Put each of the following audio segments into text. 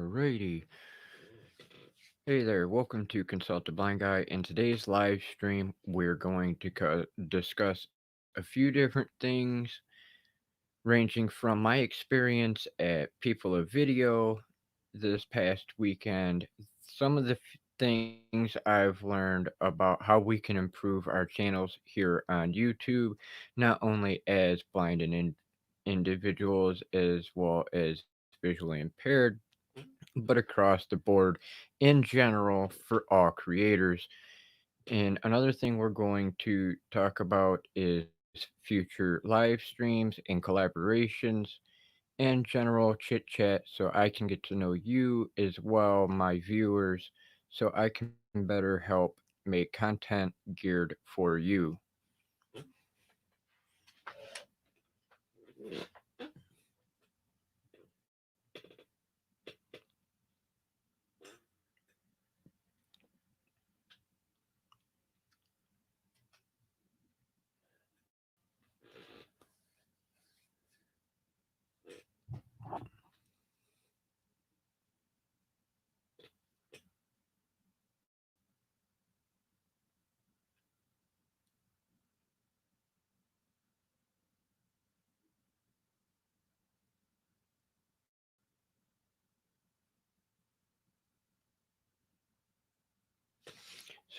Alrighty. Hey there, welcome to Consult the Blind Guy. In today's live stream, we're going to discuss a few different things ranging from my experience at People of Video this past weekend, some of the things I've learned about how we can improve our channels here on YouTube, not only as blind and individuals as well as visually impaired, but across the board in general for all creators. And another thing we're going to talk about is future live streams and collaborations and general chit chat so I can get to know you as well, my viewers, so I can better help make content geared for you.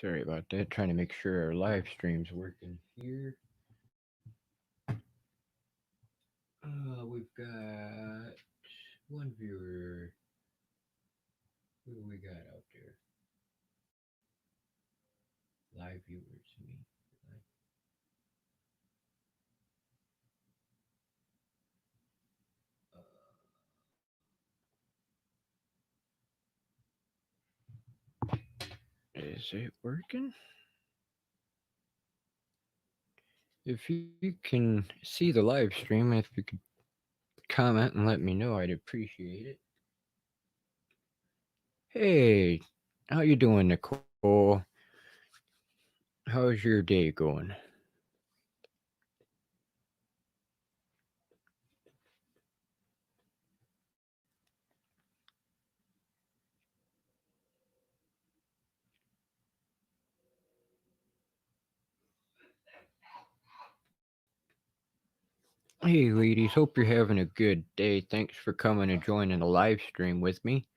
Sorry about that, trying to make sure our live stream's working here. We've got one viewer. Who do we got out there? Live viewers, I mean. Uh, is it working? If you can see the live stream, if you could comment and let me know, I'd appreciate it. Hey, how you doing, Nicole? How's your day going? Hey, ladies, hope you're having a good day. Thanks for coming and joining the live stream with me.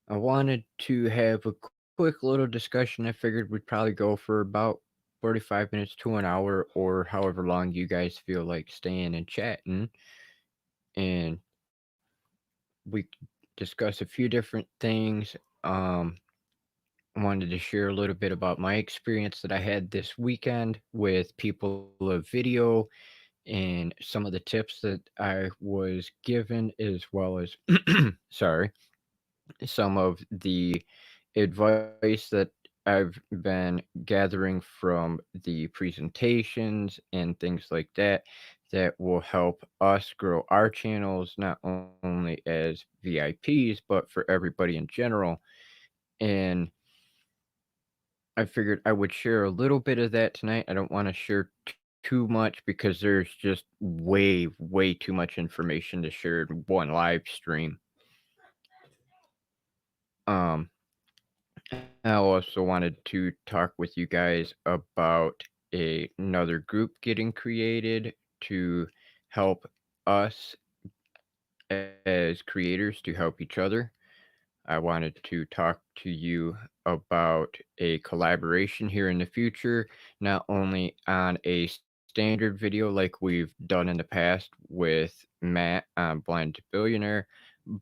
I wanted to have a quick little discussion. I figured we'd probably go for about 45 minutes to an hour or however long you guys feel like staying and chatting. And we discuss a few different things. I wanted to share a little bit about my experience that I had this weekend with People of Video and some of the tips that I was given, as well as, sorry, some of the advice that I've been gathering from the presentations and things like that that will help us grow our channels not only as VIPs but for everybody in general. And I figured I would share a little bit of that tonight. I don't want to share too much because there's just way too much information to share in one live stream. Um, I also wanted to talk with you guys about another group getting created to help us as creators to help each other. I wanted to talk to you about a collaboration here in the future, not only on a standard video like we've done in the past with Matt on Blind Billionaire,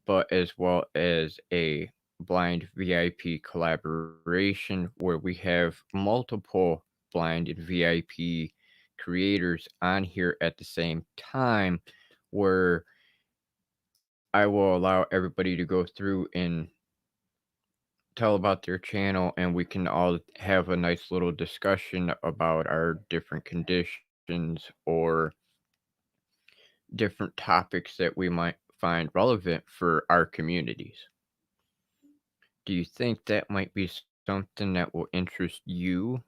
but as well as a blind VIP collaboration where we have multiple blind and VIP creators on here at the same time, where I will allow everybody to go through and tell about their channel, and we can all have a nice little discussion about our different conditions or different topics that we might find relevant for our communities. Do you think that might be something that will interest you?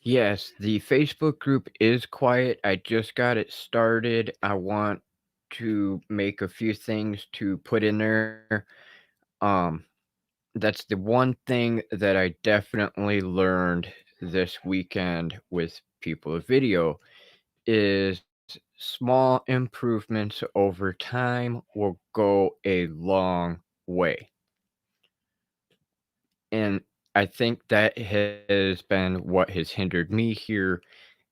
Yes, the Facebook group is quiet. I just got it started. I want to make a few things to put in there. Um, that's the one thing that I definitely learned this weekend with people of video is small improvements over time will go a long way. And I think that has been what has hindered me here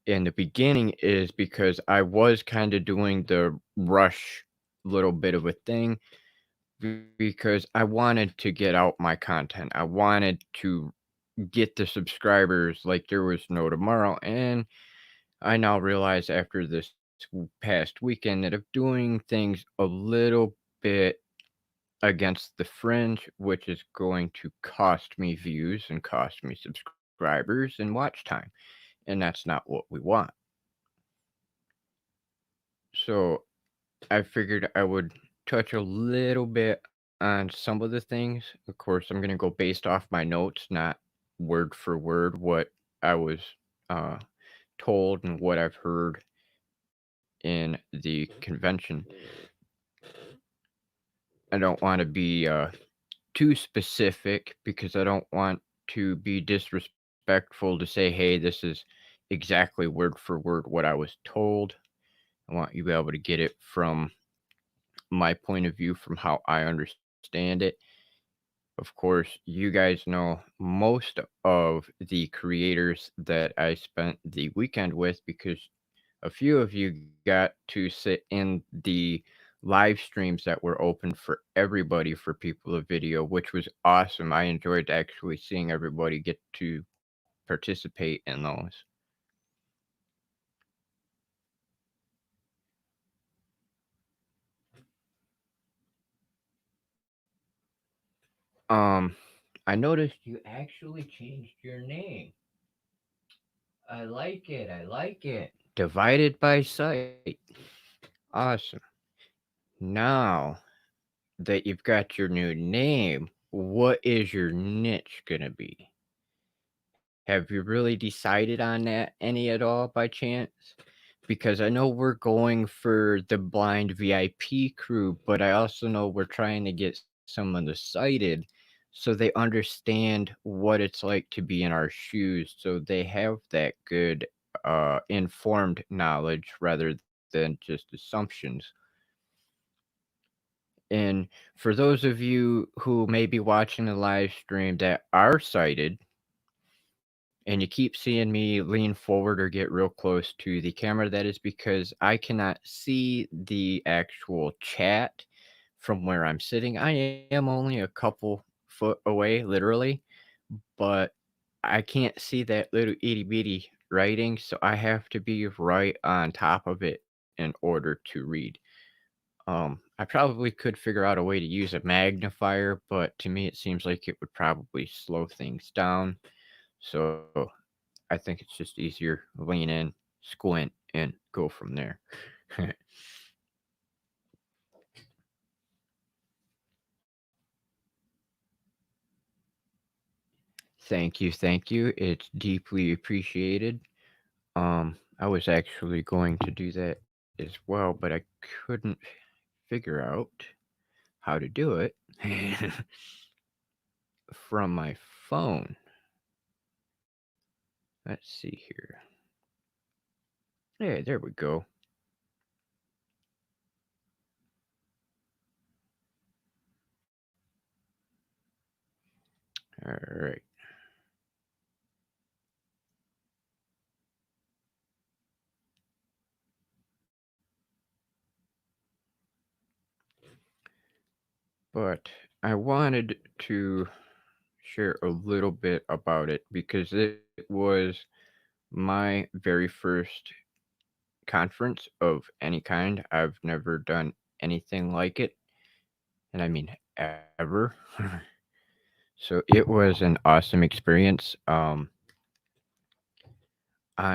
in the beginning is because I was kind of doing the rush little bit of a thing because I wanted to get out my content. I wanted to get the subscribers like there was no tomorrow. And I now realize after this past weekend that of doing things a little bit against the fringe, which is going to cost me views and cost me subscribers and watch time. And that's not what we want. So I figured I would touch a little bit on some of the things. Of course, I'm going to go based off my notes, not word for word what I was uh, told and what I've heard in the convention. I don't want to be too specific because I don't want to be disrespectful to say, hey, this is exactly word for word what I was told. I want you to be able to get it from my point of view, from how I understand it. Of course, you guys know most of the creators that I spent the weekend with because a few of you got to sit in the live streams that were open for everybody for people of video, which was awesome. I enjoyed actually seeing everybody get to participate in those. Um, I noticed you actually changed your name. I like it. I like it. Divided by sight. Awesome. Now that you've got your new name, what is your niche gonna be? Have you really decided on that any at all by chance? Because I know we're going for the blind VIP crew, but I also know we're trying to get some of the sighted so they understand what it's like to be in our shoes so they have that good informed knowledge rather than just assumptions. And for those of you who may be watching the live stream that are sighted, and you keep seeing me lean forward or get real close to the camera, that is because I cannot see the actual chat from where I'm sitting. I am only a couple foot away, literally, but I can't see that little itty bitty writing, so I have to be right on top of it in order to read. I probably could figure out a way to use a magnifier, but to me it seems like it would probably slow things down. So I think it's just easier lean in, squint, and go from there. Thank you, thank you. It's deeply appreciated. I was actually going to do that as well, but I couldn't figure out how to do it from my phone. Let's see here. Yeah, there we go. All right. But I wanted to share a little bit about it because it was my very first conference of any kind. I've never done anything like it, and I mean ever. So it was an awesome experience. On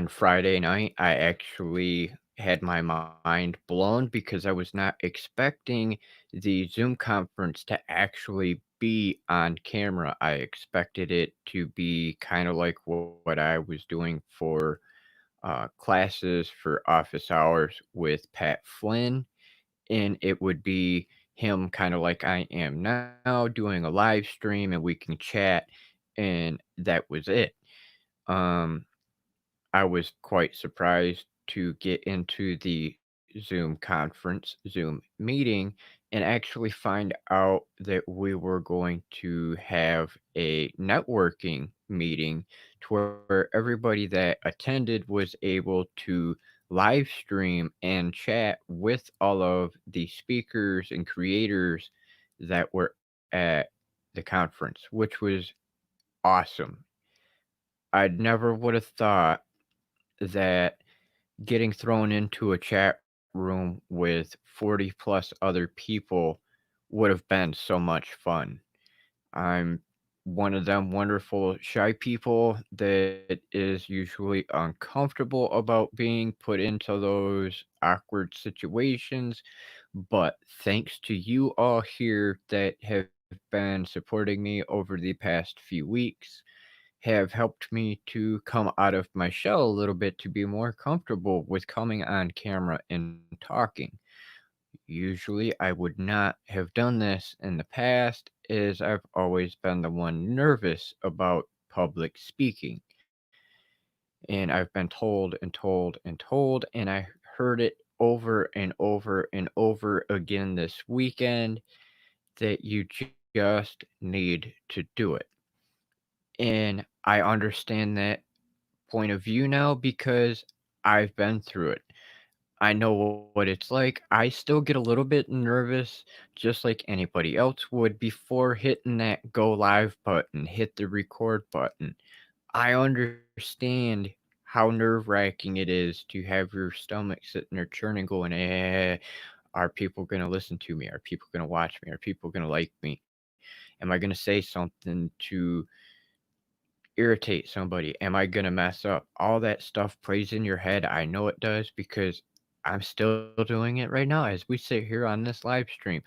Friday night, I actually had my mind blown because I was not expecting the Zoom conference to actually be on camera. I expected it to be kind of like what I was doing for classes for office hours with Pat Flynn, and it would be him kind of like I am now doing a live stream and we can chat, and that was it. Um, I was quite surprised to get into the Zoom conference, Zoom meeting, and actually find out that we were going to have a networking meeting to where everybody that attended was able to live stream and chat with all of the speakers and creators that were at the conference, which was awesome. I never would have thought that getting thrown into a chat room with 40 plus other people would have been so much fun. I'm one of them wonderful shy people that is usually uncomfortable about being put into those awkward situations. But thanks to you all here that have been supporting me over the past few weeks, have helped me to come out of my shell a little bit to be more comfortable with coming on camera and talking. Usually, I would not have done this in the past, as I've always been the one nervous about public speaking. And I've been told and told and told, and I heard it over and over and over again this weekend that you just need to do it. And I understand that point of view now because I've been through it. I know what it's like. I still get a little bit nervous, just like anybody else would, before hitting that go live button, hit the record button. I understand how nerve wracking it is to have your stomach sitting there churning, going, are people going to listen to me? Are people going to watch me? Are people going to like me? Am I going to say something to irritate somebody? Am I going to mess up? All that stuff plays in your head. I know it does because I'm still doing it right now as we sit here on this live stream.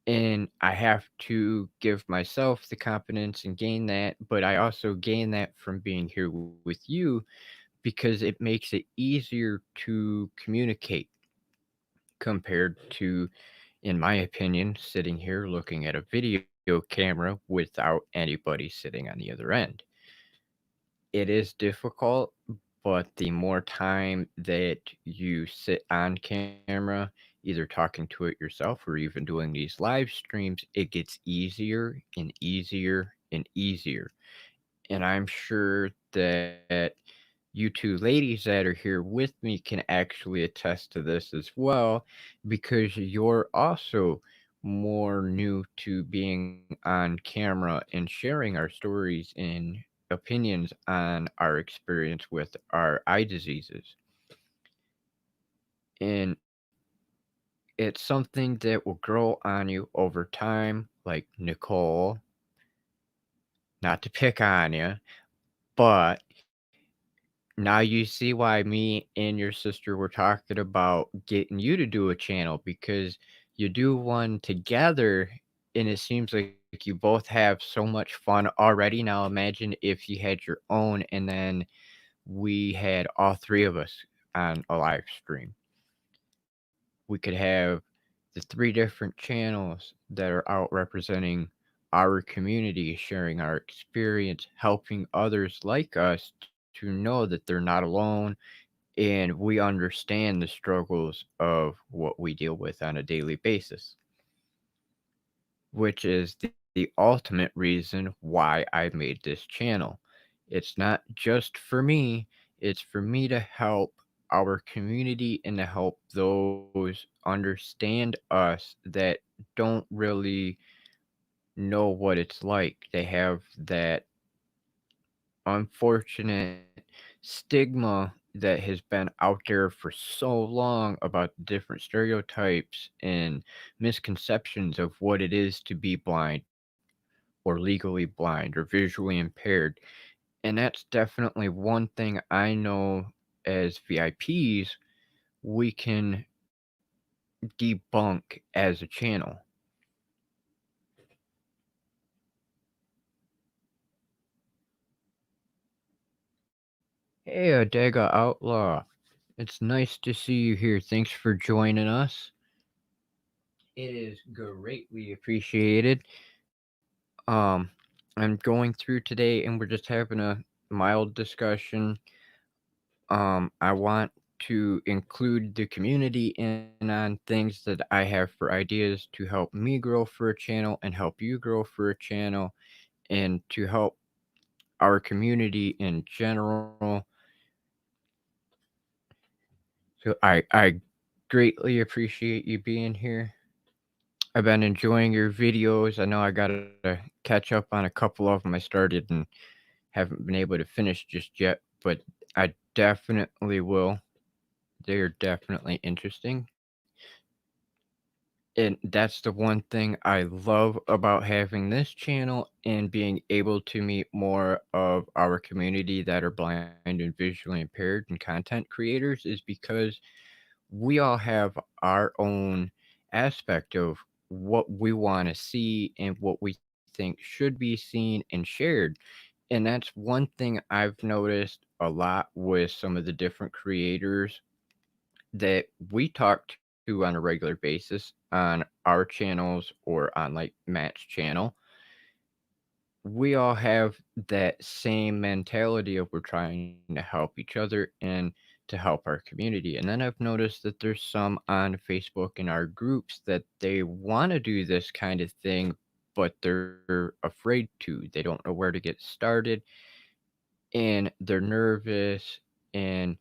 And I have to give myself the confidence and gain that, but I also gain that from being here with you because it makes it easier to communicate compared to, in my opinion, sitting here looking at a video camera without anybody sitting on the other end. It is difficult, but the more time that you sit on camera, either talking to it yourself or even doing these live streams, it gets easier and easier and easier. And I'm sure that you two ladies that are here with me can actually attest to this as well, because you're also more new to being on camera and sharing our stories and opinions on our experience with our eye diseases. And it's something that will grow on you over time, like Nicole, not to pick on you, but now you see why me and your sister were talking about getting you to do a channel, because you do one together and it seems like you both have so much fun already. Now imagine if you had your own and then we had all three of us on a live stream. We could have the three different channels that are out representing our community, sharing our experience, helping others like us to know that they're not alone, and we understand the struggles of what we deal with on a daily basis, which is the ultimate reason why I made this channel. It's not just for me, it's for me to help our community and to help those understand us that don't really know what it's like. They have that unfortunate stigma that has been out there for so long about different stereotypes and misconceptions of what it is to be blind or legally blind or visually impaired. And that's definitely one thing I know as VIPs. we can debunk as a channel. Hey, Adega Outlaw. It's nice to see you here. Thanks for joining us. It is greatly appreciated. Um, I'm going through today and we're just having a mild discussion. I want to include the community in on things that I have for ideas to help me grow for a channel and help you grow for a channel and to help our community in general. So I greatly appreciate you being here. I've been enjoying your videos. I know I gotta catch up on a couple of them I started and haven't been able to finish just yet, but I definitely will. They are definitely interesting. And that's the one thing I love about having this channel and being able to meet more of our community that are blind and visually impaired and content creators is because we all have our own aspect of what we want to see and what we think should be seen and shared. And that's one thing I've noticed a lot with some of the different creators that we talk to on a regular basis on our channels or on like Matt's channel. We all have that same mentality of we're trying to help each other and to help our community. And then I've noticed that there's some on Facebook in our groups that they want to do this kind of thing, but they're afraid to. They don't know where to get started and they're nervous and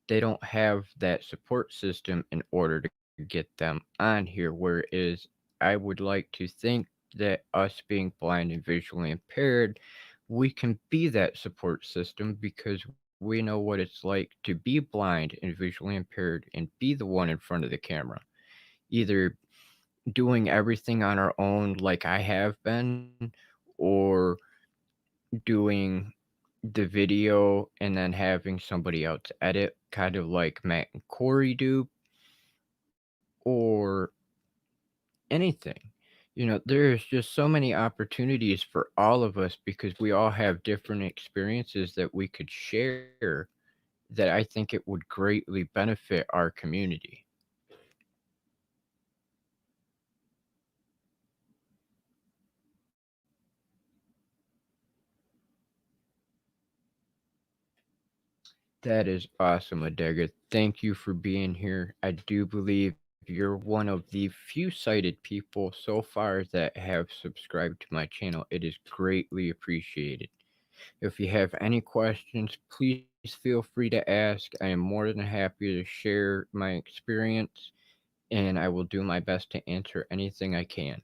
they don't have that support system in order to get them on here. Whereas I would like to think that us being blind and visually impaired, we can be that support system because we know what it's like to be blind and visually impaired and be the one in front of the camera. Either doing everything on our own, like I have been, or doing the video and then having somebody else edit, kind of like Matt and Corey do, or anything. There's just so many opportunities for all of us because we all have different experiences that we could share that I think it would greatly benefit our community. That is awesome, Adega. Thank you for being here. I do believe you're one of the few sighted people so far that have subscribed to my channel. It is greatly appreciated. If you have any questions, please feel free to ask. I am more than happy to share my experience, and I will do my best to answer anything I can.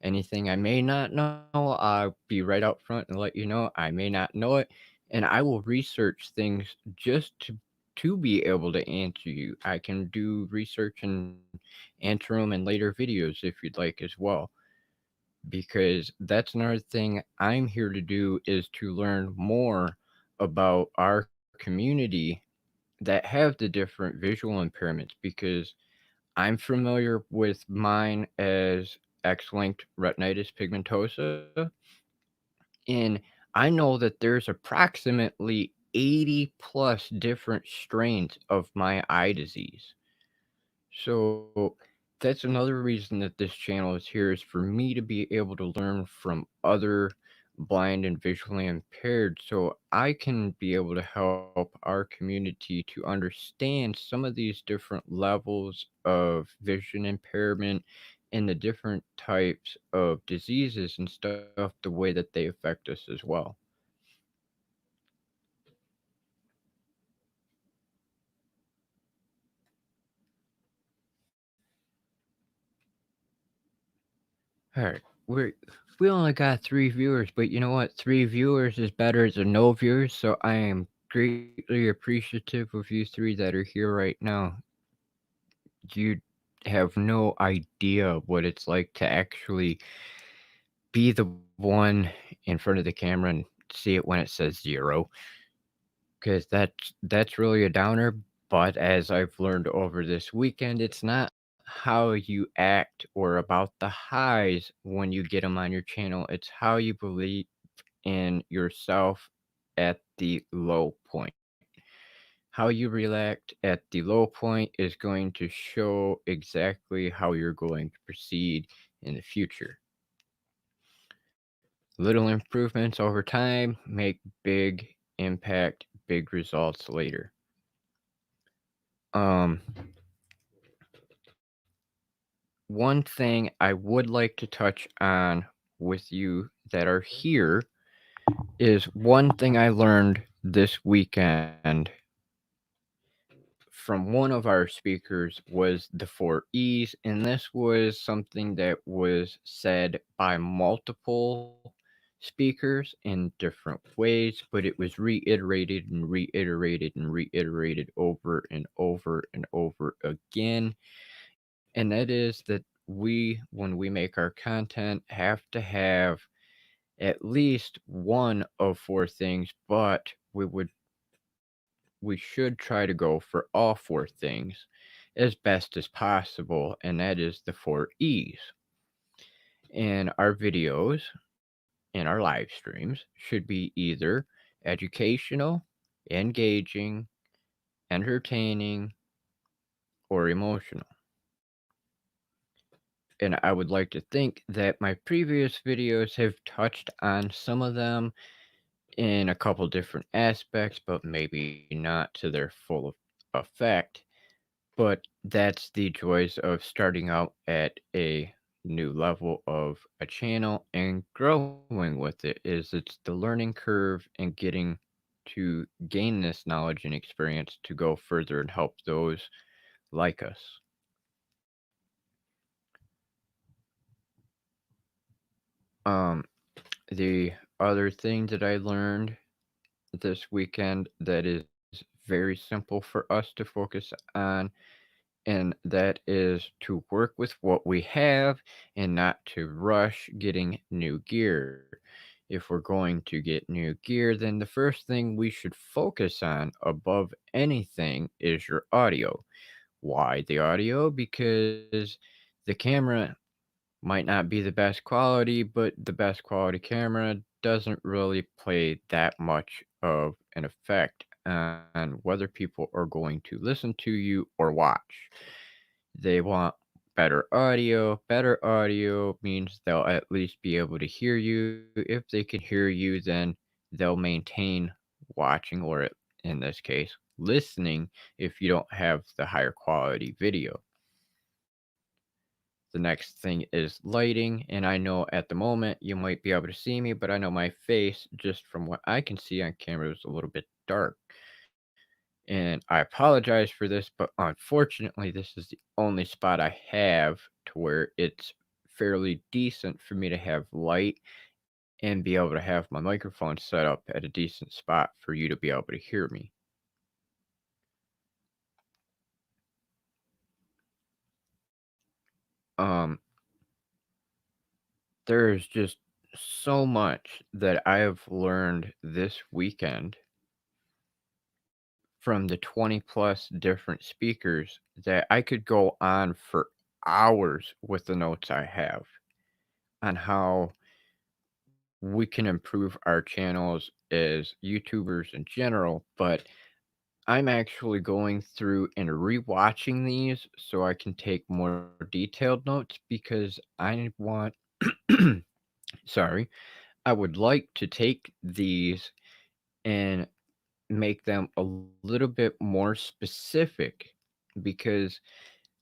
Anything I may not know, I'll be right out front and let you know I may not know it, and I will research things just to be able to answer you. I can do research and answer them in later videos if you'd like as well, because that's another thing I'm here to do is to learn more about our community that have the different visual impairments because I'm familiar with mine as X-linked retinitis pigmentosa, and I know that there's approximately 80 plus different strains of my eye disease. So that's another reason that this channel is here is for me to be able to learn from other blind and visually impaired so I can be able to help our community to understand some of these different levels of vision impairment and the different types of diseases and stuff the way that they affect us as well. All right, we only got 3 viewers, but you know what? 3 viewers is better than no viewers. So I am greatly appreciative of you three that are here right now. You have no idea what it's like to actually be the one in front of the camera and see it when it says 0, because that's really a downer. But as I've learned over this weekend, it's not how you act or about the highs when you get them on your channel. It's how you believe in yourself at the low point. How you react at the low point is going to show exactly how you're going to proceed in the future. Little improvements over time make big impact, big results later. Um, One thing I would like to touch on with you that are here is one thing I learned this weekend from one of our speakers was the 4 E's, and this was something that was said by multiple speakers in different ways, but it was reiterated and reiterated and reiterated over and over and over again. And that is that when we make our content, have to have at least one of four things, but we should try to go for all four things as best as possible, and that is the 4 E's. And our videos and our live streams should be either educational, engaging, entertaining, or emotional. And I would like to think that my previous videos have touched on some of them in a couple different aspects, but maybe not to their full effect. But that's the joys of starting out at a new level of a channel and growing with it is it's the learning curve and getting to gain this knowledge and experience to go further and help those like us. Um, the other thing that I learned this weekend that is very simple for us to focus on, and that is to work with what we have and not to rush getting new gear. If we're going to get new gear, then the first thing we should focus on above anything is your audio. Why the audio? Because the camera might not be the best quality, but the best quality camera doesn't really play that much of an effect on whether people are going to listen to you or watch. They want better audio. Better audio means they'll at least be able to hear you. If they can hear you, then they'll maintain watching, or in this case, listening if you don't have the higher quality video. The next thing is lighting, and I know at the moment you might be able to see me, but I know my face, just from what I can see on camera, is a little bit dark. And I apologize for this, but unfortunately, this is the only spot I have to where it's fairly decent for me to have light and be able to have my microphone set up at a decent spot for you to be able to hear me. Um, there's just so much that I have learned this weekend from the 20 plus different speakers that I could go on for hours with the notes I have on how we can improve our channels as YouTubers in general. But I'm actually going through and rewatching these so I can take more detailed notes because I want, sorry, I would like to take these and make them a little bit more specific because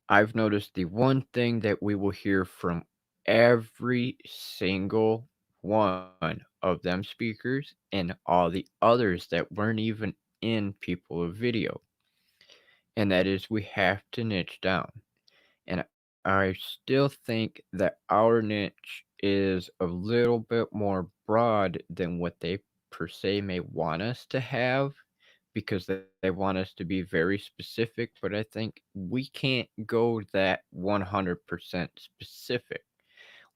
I've noticed the one thing that we will hear from every single one of them speakers and all the others that weren't even in people of video, and that is we have to niche down. And I still think that our niche is a little bit more broad than what they per se may want us to have because they want us to be very specific, but I think we can't go that 100% specific.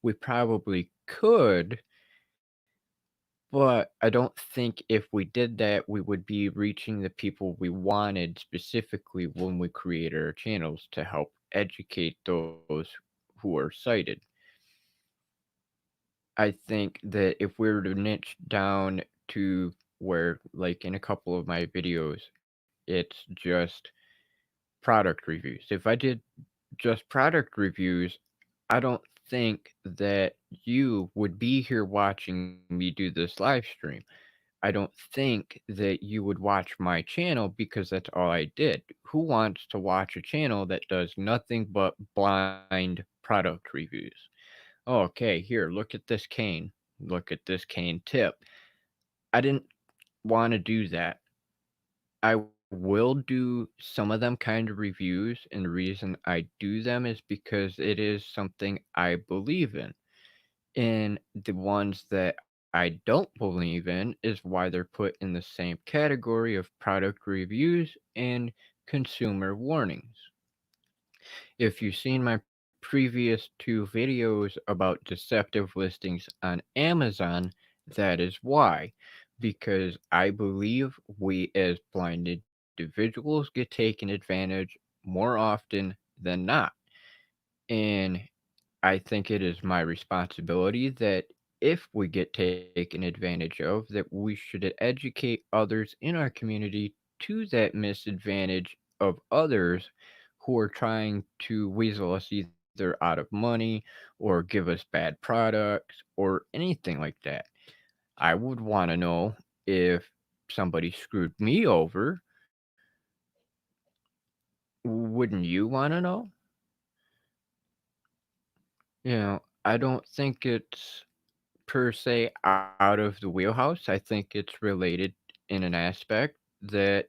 We probably could, But I don't think if we did that, we would be reaching the people we wanted specifically when we created our channels to help educate those who are sighted. I think that if we were to niche down to where, like in a couple of my videos, it's just product reviews. If I did just product reviews, I don't think that you would be here watching me do this live stream. I don't think that you would watch my channel because that's all I did. Who wants to watch a channel that does nothing but blind product reviews? Oh, okay, here, look at this cane. Look at this cane tip. I didn't want to do that. I will do some of them kind of reviews, and the reason I do them is because it is something I believe in. And the ones that I don't believe in is why they're put in the same category of product reviews and consumer warnings. If you've seen my previous two videos about deceptive listings on Amazon, that is why. Because I believe we as blind individuals get taken advantage more often than not. And I think it is my responsibility that if we get taken advantage of, that we should educate others in our community to that misadvantage of others who are trying to weasel us either out of money or give us bad products or anything like that. I would want to know if somebody screwed me over. Wouldn't you want to know? I don't think it's per se out of the wheelhouse. I think it's related in an aspect that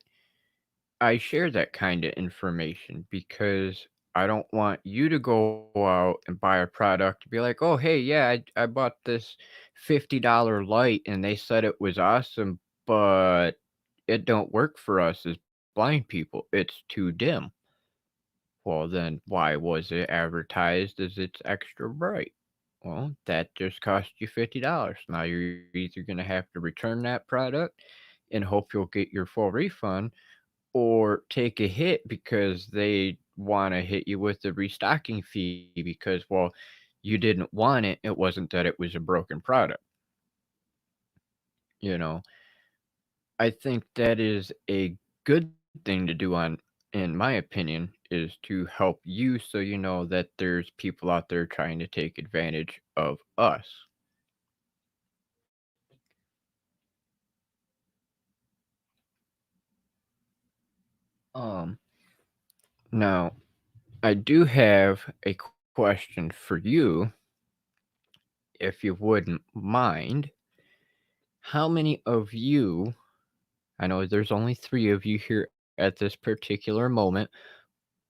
I share that kind of information because I don't want you to go out and buy a product and be like, oh, hey, yeah, I bought this $50 light and they said it was awesome, but it don't work for us as blind people. It's too dim. Well, then why was it advertised as it's extra bright? Well, that just cost you $50. Now you're either going to have to return that product and hope you'll get your full refund or take a hit because they want to hit you with the restocking fee because, well, you didn't want it. It wasn't that it was a broken product. You know, I think that is a good thing to do in my opinion, is to help you so you know that there's people out there trying to take advantage of us. Um, Now I do have a question for you, if you wouldn't mind. How many of you, I know there's only three of you here at this particular moment,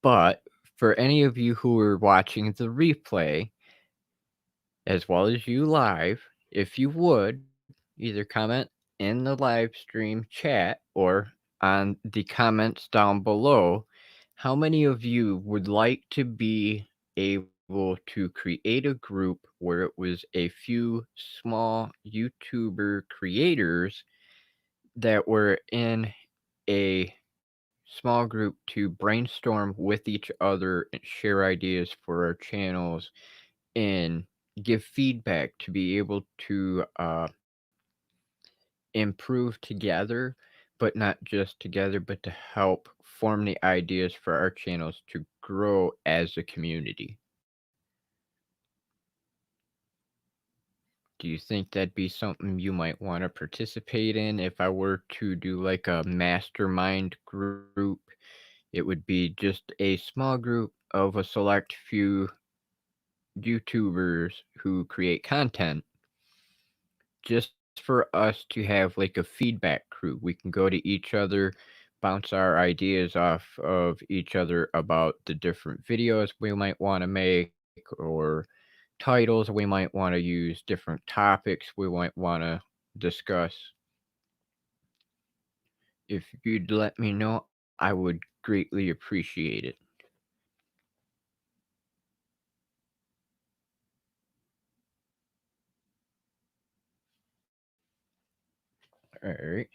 but for any of you who are watching the replay, as well as you live, if you would either comment in the live stream chat or on the comments down below, how many of you would like to be able to create a group where it was a few small YouTuber creators that were in a small group to brainstorm with each other and share ideas for our channels and give feedback to be able to improve together, but not just together, but to help form the ideas for our channels to grow as a community. Do you think that'd be something you might want to participate in if I were to do like a mastermind group? It would be just a small group of a select few YouTubers who create content just for us to have like a feedback crew. We can go to each other, bounce our ideas off of each other about the different videos we might want to make or titles we might want to use, different topics we might want to discuss. If you'd let me know, I would greatly appreciate it. All right.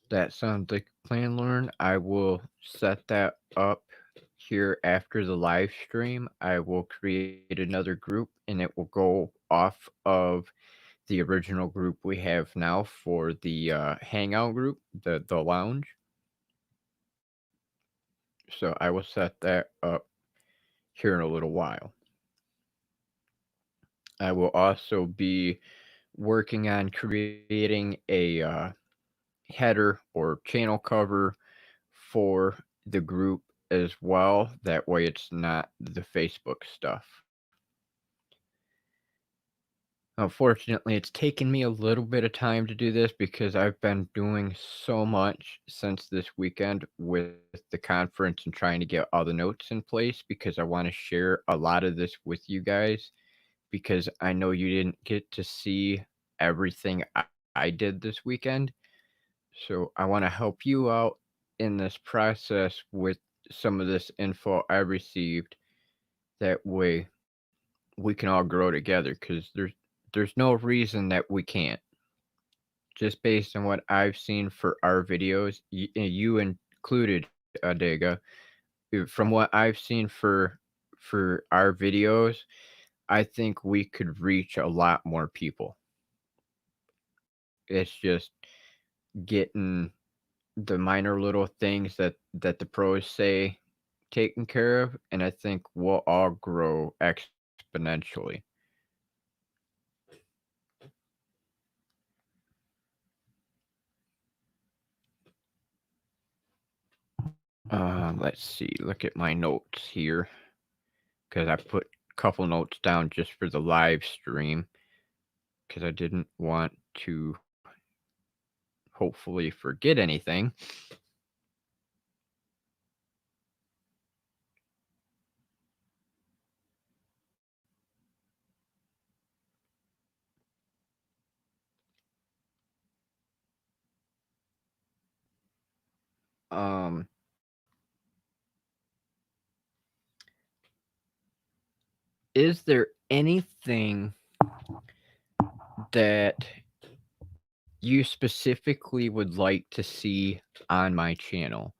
That sounds like a plan, Lauren. I will set that up here after the live stream. I will create another group and it will go off of the original group we have now for the hangout group, the lounge. So I will set that up here in a little while. I will also be working on creating a header or channel cover for the group as well. That way it's not the Facebook stuff. Unfortunately, it's taken me a little bit of time to do this because I've been doing so much since this weekend with the conference and trying to get all the notes in place because I want to share a lot of this with you guys because I know you didn't get to see everything I did this weekend. So I want to help you out in this process with some of this info I received. That way we can all grow together because there's no reason that we can't. Just based on what I've seen for our videos, you included, Adega. From what I've seen for our videos, I think we could reach a lot more people. It's just getting the minor little things that the pros say taken care of, and I think we'll all grow exponentially. Let's see. Look at my notes here because I put a couple notes down just for the live stream because I didn't want to hopefully forget anything. Um, is there anything that you specifically would like to see on my channel?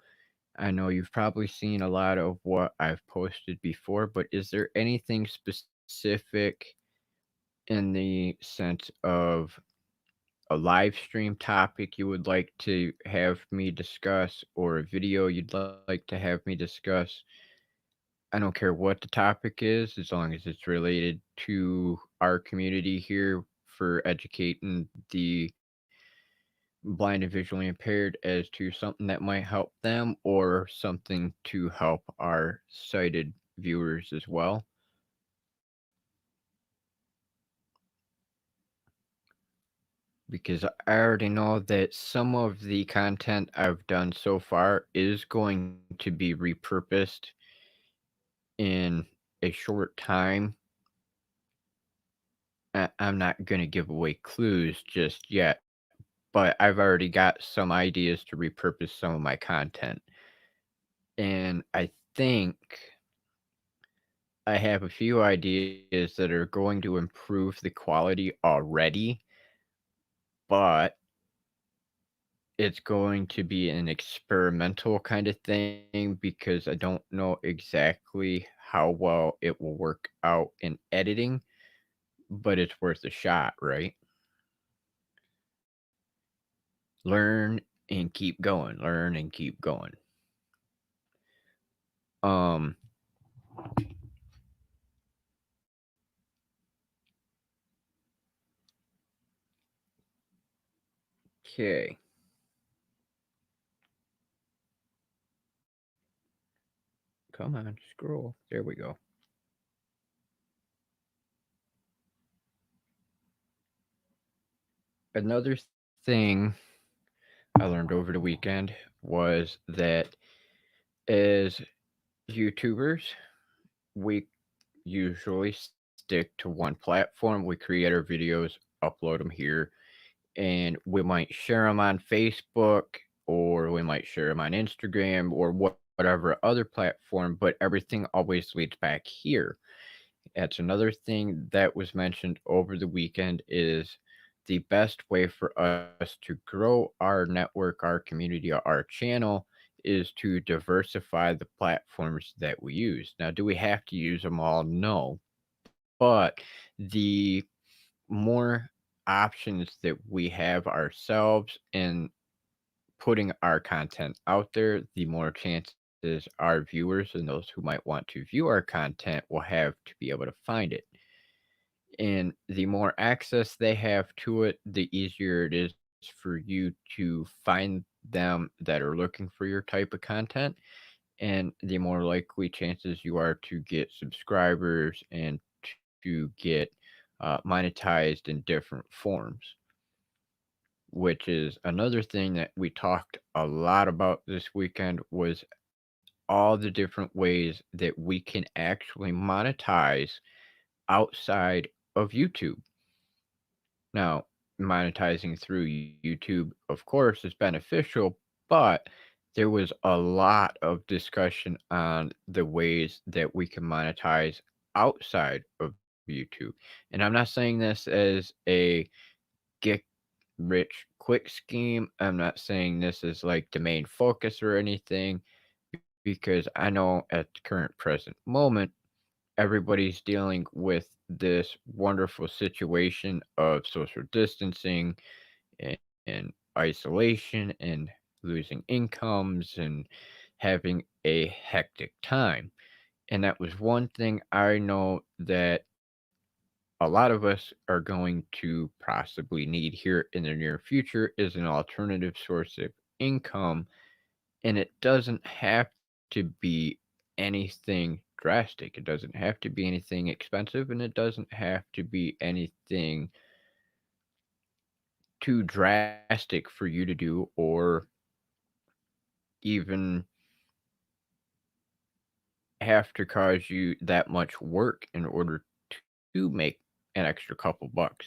I know you've probably seen a lot of what I've posted before, but is there anything specific in the sense of a live stream topic you would like to have me discuss or a video you'd like to have me discuss? I don't care what the topic is, as long as it's related to our community here for educating the blind and visually impaired as to something that might help them or something to help our sighted viewers as well. Because I already know that some of the content I've done so far is going to be repurposed in a short time. I'm not going to give away clues just yet, but I've already got some ideas to repurpose some of my content. And I think I have a few ideas that are going to improve the quality already, but it's going to be an experimental kind of thing because I don't know exactly how well it will work out in editing, but it's worth a shot, right? Learn and keep going, learn and keep going. Um, okay. Come on, scroll. There we go. Another thing I learned over the weekend was that as YouTubers, we usually stick to one platform. We create our videos, upload them here, and we might share them on Facebook or we might share them on Instagram or whatever other platform, but everything always leads back here. That's another thing that was mentioned over the weekend is the best way for us to grow our network, our community, our channel is to diversify the platforms that we use. Now, do we have to use them all? No. But the more options that we have ourselves in putting our content out there, the more chances our viewers and those who might want to view our content will have to be able to find it. And the more access they have to it, the easier it is for you to find them that are looking for your type of content, and the more likely chances you are to get subscribers and to get monetized in different forms, which is another thing that we talked a lot about this weekend was all the different ways that we can actually monetize outside of YouTube. Now, monetizing through YouTube, of course, is beneficial, but there was a lot of discussion on the ways that we can monetize outside of YouTube. And I'm not saying this as a get rich quick scheme. I'm not saying this is like the main focus or anything, because I know at the current present moment, everybody's dealing with this wonderful situation of social distancing and isolation and losing incomes and having a hectic time. And that was one thing I know that a lot of us are going to possibly need here in the near future is an alternative source of income. And it doesn't have to be anything drastic. It doesn't have to be anything expensive, and it doesn't have to be anything too drastic for you to do, or even have to cause you that much work in order to make an extra couple bucks.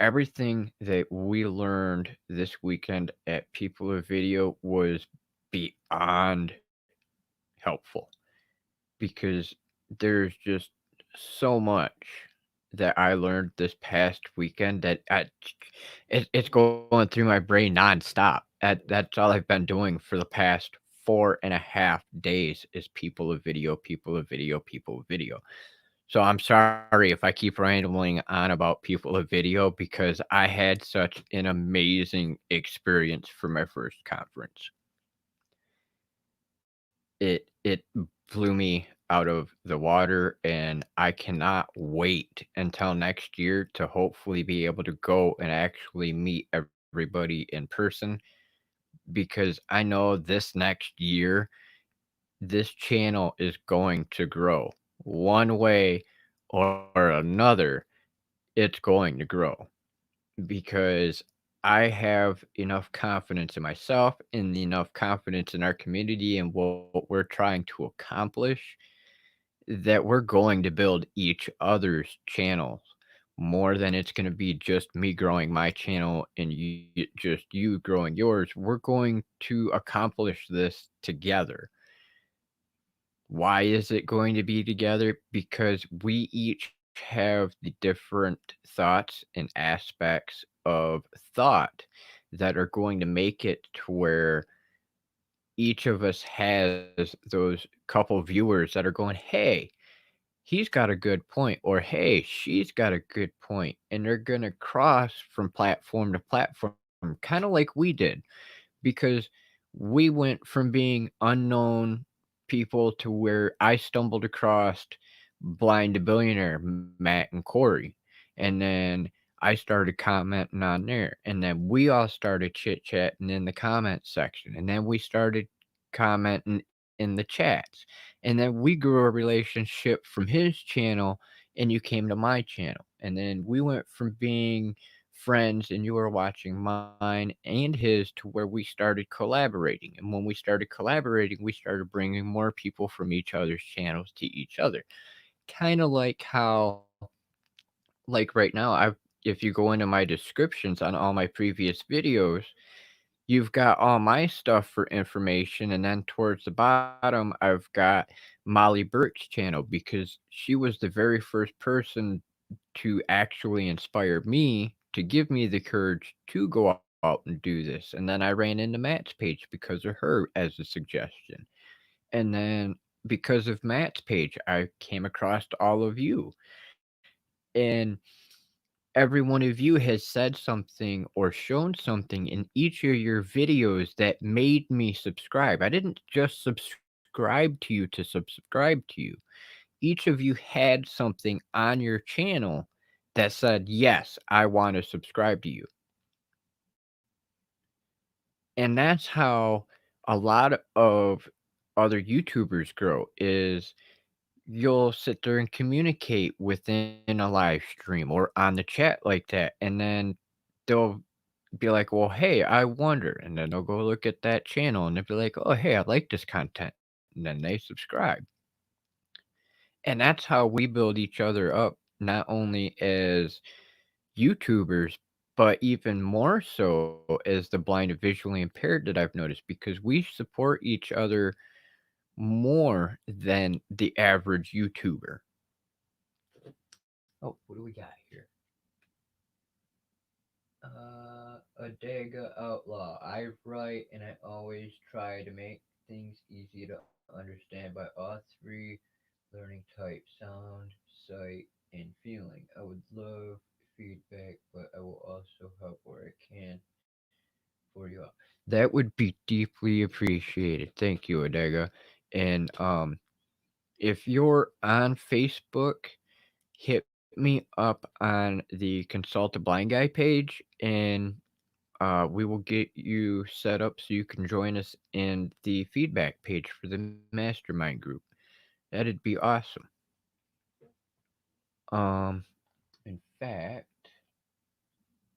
Everything that we learned this weekend at People of Video was beyond helpful, because there's just so much that I learned this past weekend that it's going through my brain nonstop. That's all I've been doing for the past 4.5 days is People of Video, People of Video, People of Video. So I'm sorry if I keep rambling on about People of Video because I had such an amazing experience for my first conference. It blew me out of the water, and I cannot wait until next year to hopefully be able to go and actually meet everybody in person, because I know this next year this channel is going to grow one way or another. It's going to grow because I have enough confidence in myself and enough confidence in our community and what we're trying to accomplish that we're going to build each other's channels more than it's going to be just me growing my channel and just you growing yours. We're going to accomplish this together. Why is it going to be together? Because we each have the different thoughts and aspects of thought that are going to make it to where each of us has those couple viewers that are going, hey, he's got a good point, or hey, she's got a good point, and they're going to cross from platform to platform, kind of like we did, because we went from being unknown people to where I stumbled across Blind to Billionaire, Matt and Corey. And then I started commenting on there. And then we all started chit chatting in the comment section. And then we started commenting in the chats. And then we grew a relationship from his channel and you came to my channel. And then we went from being friends and you were watching mine and his to where we started collaborating. And when we started collaborating, we started bringing more people from each other's channels to each other. Kind of like how, like right now, if you go into my descriptions on all my previous videos, you've got all my stuff for information, and then towards the bottom, I've got Molly Burke's channel because she was the very first person to actually inspire me to give me the courage to go out and do this. And then I ran into Matt's page because of her as a suggestion. And then because of Matt's page, I came across all of you. And every one of you has said something or shown something in each of your videos that made me subscribe. I didn't just subscribe to you to subscribe to you. Each of you had something on your channel that said, yes, I want to subscribe to you. And that's how a lot of other YouTubers grow is you'll sit there and communicate within a live stream or on the chat like that, and then they'll be like, well, hey, I wonder, and then they'll go look at that channel and they'll be like, oh, hey, I like this content, and then they subscribe. And that's how we build each other up, not only as YouTubers, but even more so as the blind and visually impaired that I've noticed, because we support each other more than the average YouTuber. Oh, what do we got here? A Daga Outlaw. I write and I always try to make things easy to understand by all three learning types: sound, sight, and feeling. I would love feedback, but I will also help where I can for you all. That would be deeply appreciated. Thank you, Adega. And if you're on Facebook, hit me up on the Consult a Blind Guy page, and we will get you set up so you can join us in the feedback page for the mastermind group. That'd be awesome. Um, in fact,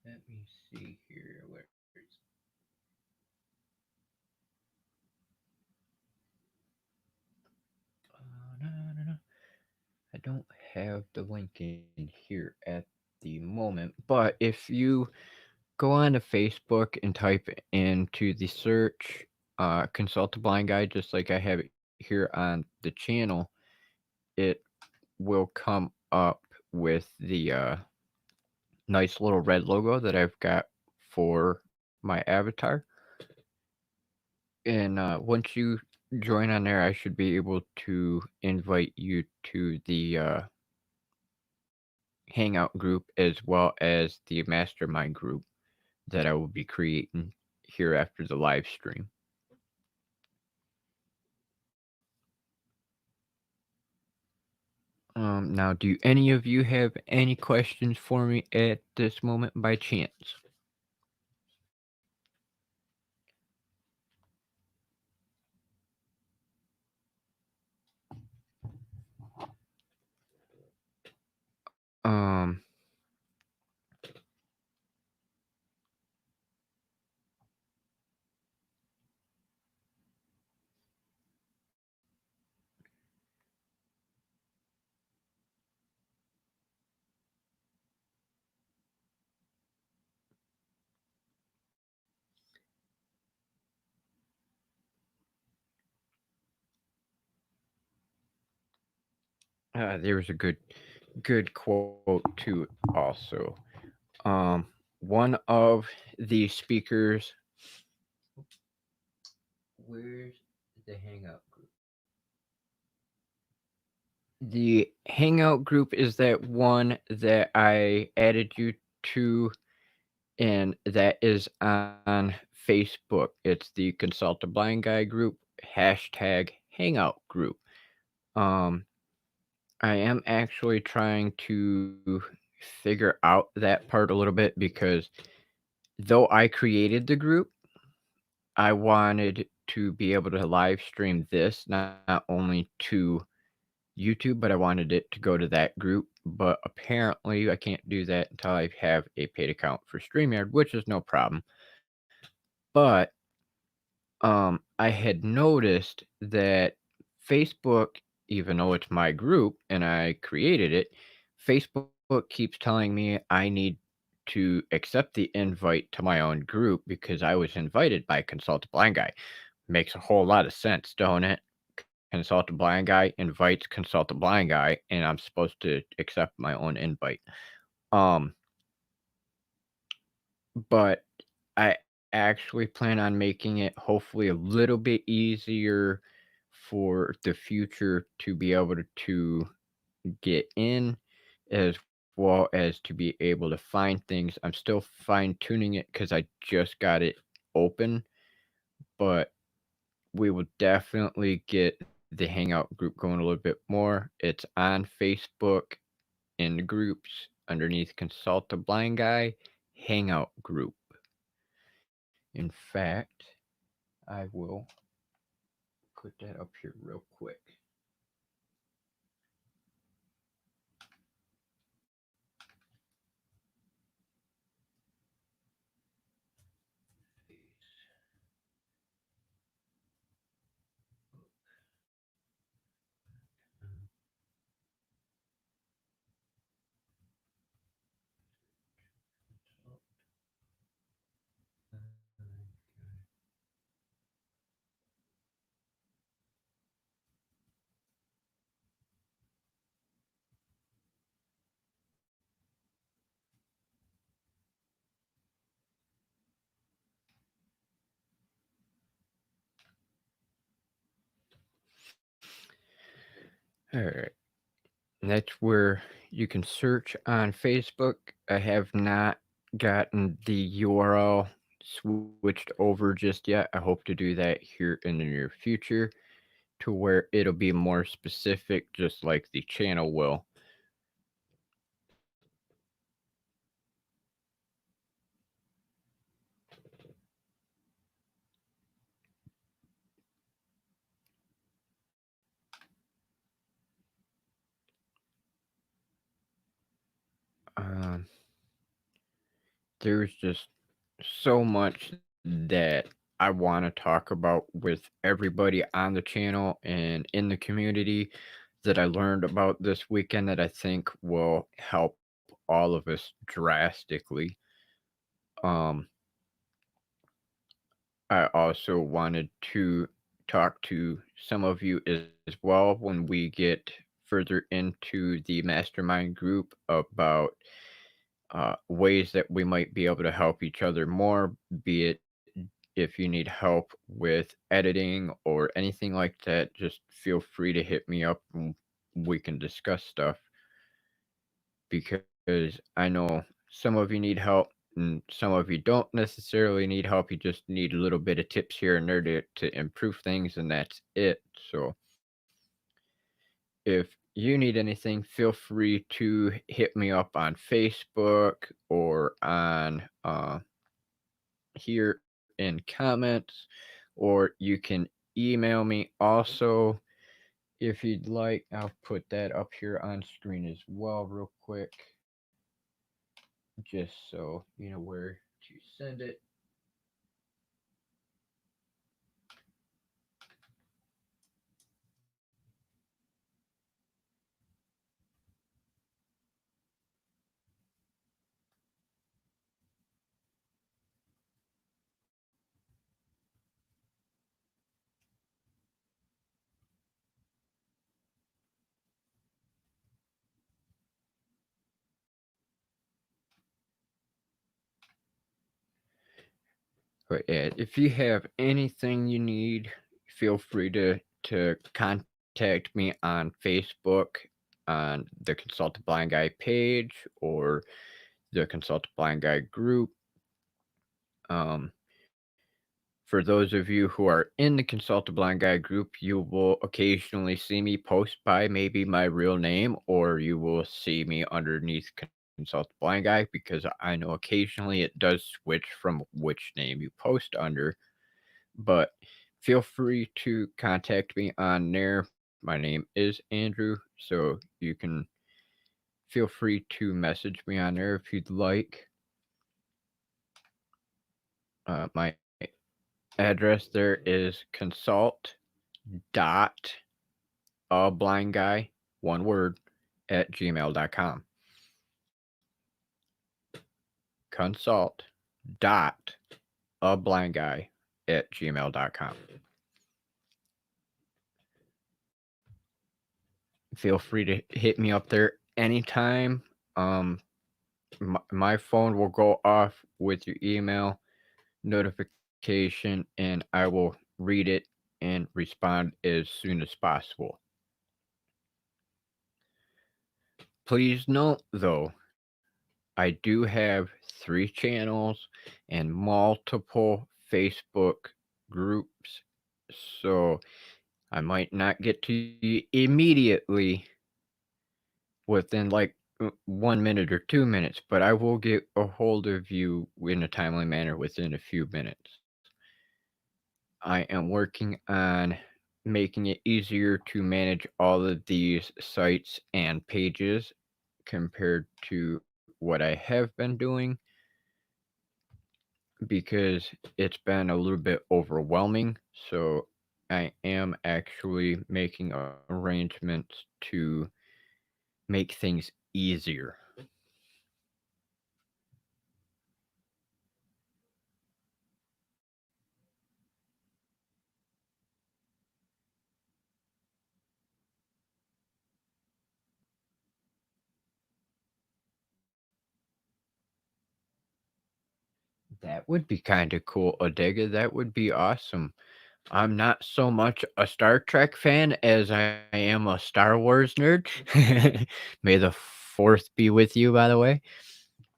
let me see here. Where is no, no, no. I don't have the link in here at the moment, but if you go on to Facebook and type into the search consult a blind guy, just like I have it here on the channel, it will come up with the nice little red logo that I've got for my avatar. And once you join on there, I should be able to invite you to the Hangout group as well as the mastermind group that I will be creating here after the live stream. Now, do any of you have any questions for me at this moment by chance? Um, there was a good quote too. Also, um, one of the speakers. Where's the Hangout group? The Hangout group is that one that I added you to, and that is on Facebook. It's the Consult a Blind Guy group, hashtag Hangout group. Um, I am actually trying to figure out that part a little bit because though I created the group, I wanted to be able to live stream this not only to YouTube, but I wanted it to go to that group. But apparently, I can't do that until I have a paid account for StreamYard, which is no problem. But I had noticed that Facebook, even though it's my group and I created it, Facebook keeps telling me I need to accept the invite to my own group because I was invited by Consult a Blind Guy. Makes a whole lot of sense, don't it? Consult a Blind Guy invites Consult a Blind Guy, and I'm supposed to accept my own invite. Um, but I actually plan on making it hopefully a little bit easier for the future to be able to get in, as well as to be able to find things. I'm still fine tuning it because I just got it open, but we will definitely get the Hangout group going a little bit more. It's on Facebook in the groups underneath Consult the Blind Guy Hangout group. In fact, I will put that up here real quick. All right. And that's where you can search on Facebook. I have not gotten the URL switched over just yet. I hope to do that here in the near future to where it'll be more specific, just like the channel will. Um, there's just so much that I want to talk about with everybody on the channel and in the community that I learned about this weekend that I think will help all of us drastically. Um, I also wanted to talk to some of you as well when we get further into the mastermind group about ways that we might be able to help each other more, be it if you need help with editing or anything like that, just feel free to hit me up and we can discuss stuff because I know some of you need help and some of you don't necessarily need help. You just need a little bit of tips here and there to improve things, and that's it. So if you need anything, feel free to hit me up on Facebook or on here in comments, or you can email me also if you'd like. I'll put that up here on screen as well, real quick, just so you know where to send it. But yeah, if you have anything you need, feel free to contact me on Facebook on the Consult the Blind Guy page or the Consult the Blind Guy group. Um, For those of you who are in the Consult the Blind Guy group, you will occasionally see me post by maybe my real name, or you will see me underneath Consult the Blind Guy because I know occasionally it does switch from which name you post under. But feel free to contact me on there. My name is Andrew, so you can feel free to message me on there if you'd like. My address there is consult dot a blind guy, one word, at gmail.com. Consult dot a blind guy at gmail.com. Feel free to hit me up there anytime. my phone will go off with your email notification, and I will read it and respond as soon as possible. Please note, though, I do have 3 channels and multiple Facebook groups, so I might not get to you immediately within like 1 minute or 2 minutes, but I will get a hold of you in a timely manner within a few minutes. I am working on making it easier to manage all of these sites and pages compared to what I have been doing because it's been a little bit overwhelming. So I am actually making arrangements to make things easier. That would be kind of cool, Odega. That would be awesome. I'm not so much a Star Trek fan as I am a Star Wars nerd. May the fourth be with you, by the way.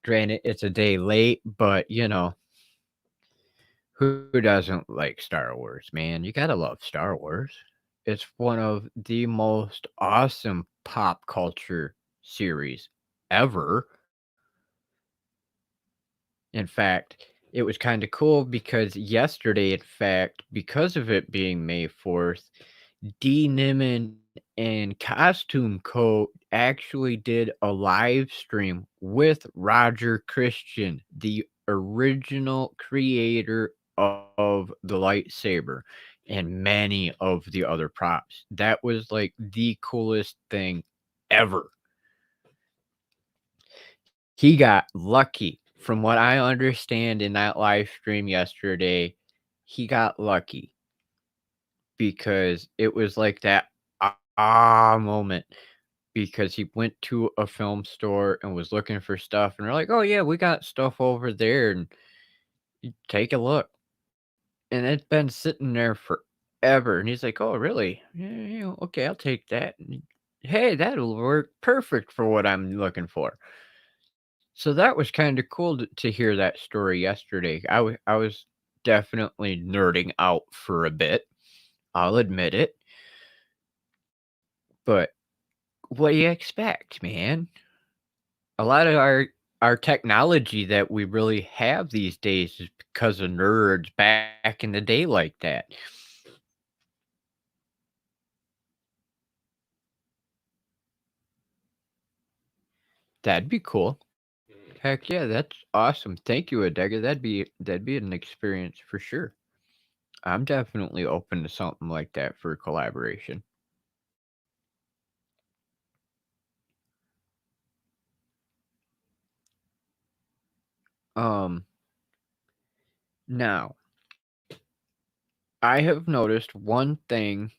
Granted, it's a day late, but who doesn't like Star Wars, man? You gotta love Star Wars. It's one of the most awesome pop culture series ever. In fact, it was kind of cool because yesterday, in fact, because of it being May 4th, D. Niman and Costume Co. actually did a live stream with Roger Christian, the original creator of the lightsaber and many of the other props. That was like the coolest thing ever. He got lucky. From what I understand in that live stream yesterday, he got lucky because it was like that moment because he went to a film store and was looking for stuff and they're like, "Oh yeah, we got stuff over there and you take a look." And it's been sitting there forever and he's like, "Oh, really? Yeah, yeah, okay, I'll take that." And, hey, that'll work perfect for what I'm looking for. So that was kinda cool to hear that story yesterday. I was definitely nerding out for a bit, I'll admit it, but what do you expect, man? A lot of our technology that we really have these days is because of nerds back in the day like that. That'd be cool. Heck yeah, that's awesome. Thank you, Adega. That'd be an experience for sure. I'm definitely open to something like that for collaboration. Um, Now, I have noticed one thing,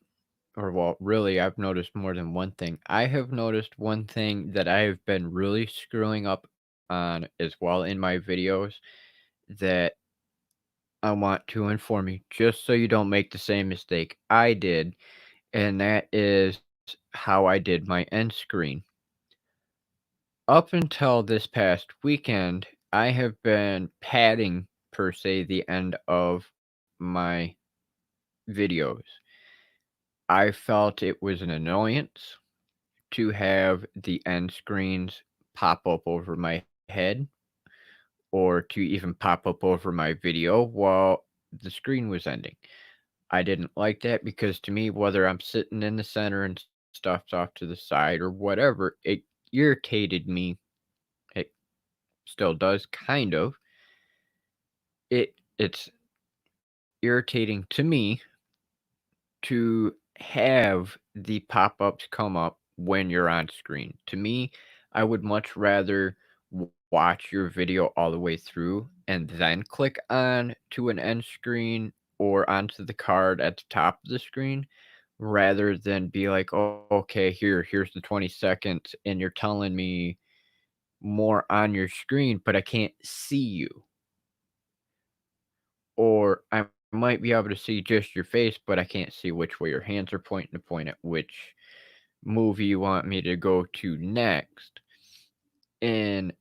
or well, really, I've noticed more than one thing. I have noticed one thing that I have been really screwing up on as well in my videos that I want to inform you, just so you don't make the same mistake I did, and that is how I did my end screen. Up until this past weekend, I have been padding, per se, the end of my videos. I felt it was an annoyance to have the end screens pop up over my head or to even pop up over my video while the screen was ending. I didn't like that because to me, whether I'm sitting in the center and stuff's off to the side or whatever, it irritated me. It still does kind of. It's irritating to me to have the pop-ups come up when you're on screen. To me, I would much rather watch your video all the way through and then click on to an end screen or onto the card at the top of the screen rather than be like, "Oh, okay, here's the 20 seconds and you're telling me more on your screen, but I can't see you. Or I might be able to see just your face, but I can't see which way your hands are pointing to point at which movie you want me to go to next. And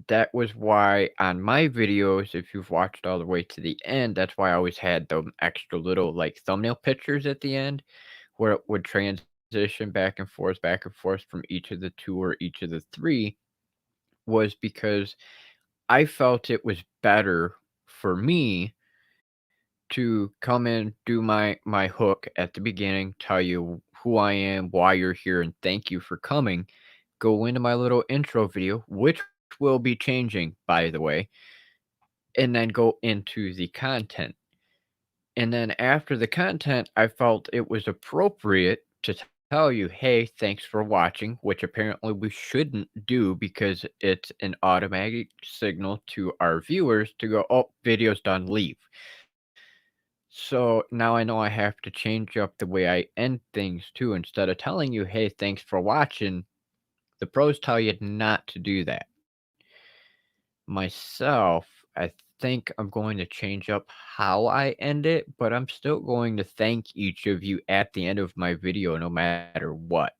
that was why on my videos, if you've watched all the way to the end, that's why I always had the extra little like thumbnail pictures at the end where it would transition back and forth from each of the two or each of the three, was because I felt it was better for me to come in, do my hook at the beginning, tell you who I am, why you're here, and thank you for coming. Go into my little intro video, which will be changing, by the way, and then go into the content. And then after the content, I felt it was appropriate to tell you, hey, thanks for watching, which apparently we shouldn't do because it's an automatic signal to our viewers to go, oh, video's done, leave. So now I know I have to change up the way I end things too. Instead of telling you, hey, thanks for watching, the pros tell you not to do that. Myself, I think I'm going to change up how I end it, but I'm still going to thank each of you at the end of my video no matter what.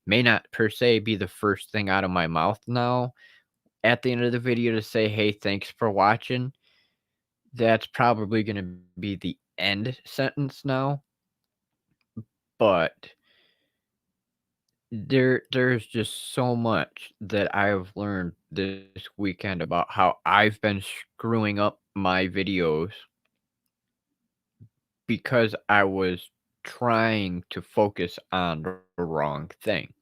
May not per se be the first thing out of my mouth now at the end of the video to say, hey, thanks for watching. That's probably going to be the end sentence now, but there's just so much that I have learned this weekend about how I've been screwing up my videos because I was trying to focus on the wrong thing,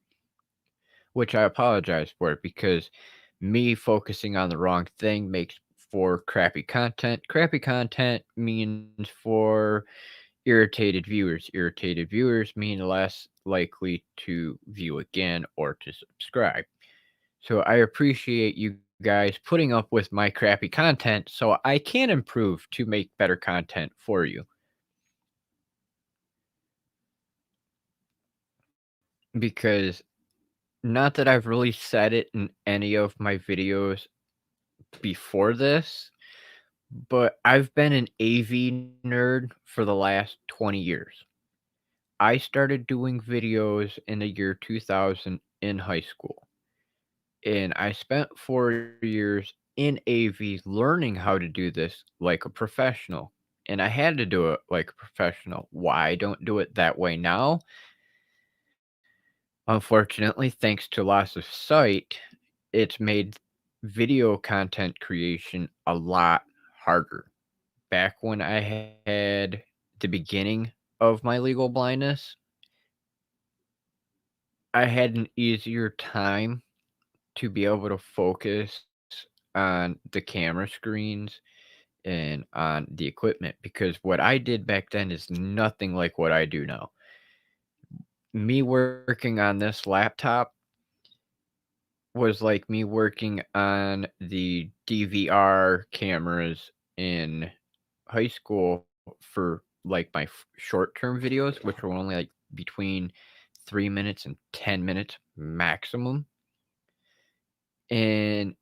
which I apologize for because me focusing on the wrong thing makes for crappy content. Crappy content means for irritated viewers. Irritated viewers mean less likely to view again or to subscribe. So I appreciate you guys putting up with my crappy content so I can improve to make better content for you. Because not that I've really said it in any of my videos before this, but I've been an AV nerd for the last 20 years. I started doing videos in the year 2000 in high school. And I spent 4 years in AV learning how to do this like a professional. And I had to do it like a professional. Why I don't do it that way now? Unfortunately, thanks to loss of sight, it's made video content creation a lot harder. Back when I had the beginning of my legal blindness, I had an easier time to be able to focus on the camera screens and on the equipment because what I did back then is nothing like what I do now. Me working on this laptop was like me working on the DVR cameras in high school for like my short-term videos, which were only like between 3 minutes and 10 minutes maximum. And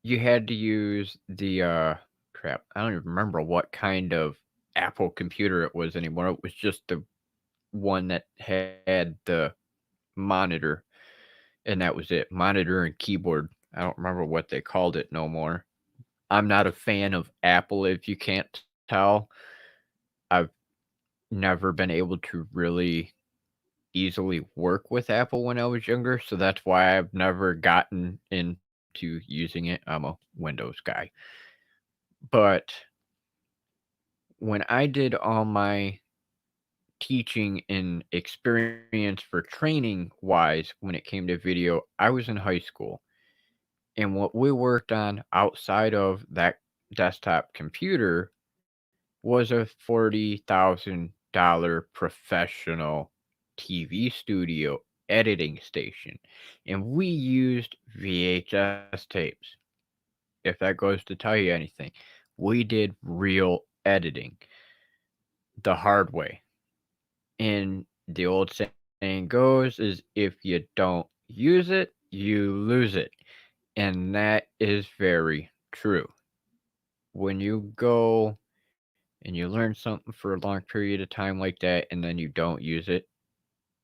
you had to use the crap. I don't even remember what kind of Apple computer it was anymore. It was just the one that had the monitor, and that was it. Monitor and keyboard. I don't remember what they called it no more. I'm not a fan of Apple, if you can't tell. I've never been able to really easily work with Apple when I was younger, so that's why I've never gotten into using it. I'm a Windows guy. But when I did all my teaching and experience for training wise when it came to video, I was in high school. And what we worked on outside of that desktop computer was a $40,000 professional TV studio editing station. And we used VHS tapes. If that goes to tell you anything, we did real editing the hard way. And the old saying goes is if you don't use it, you lose it. And that is very true. When you go and you learn something for a long period of time like that, and then you don't use it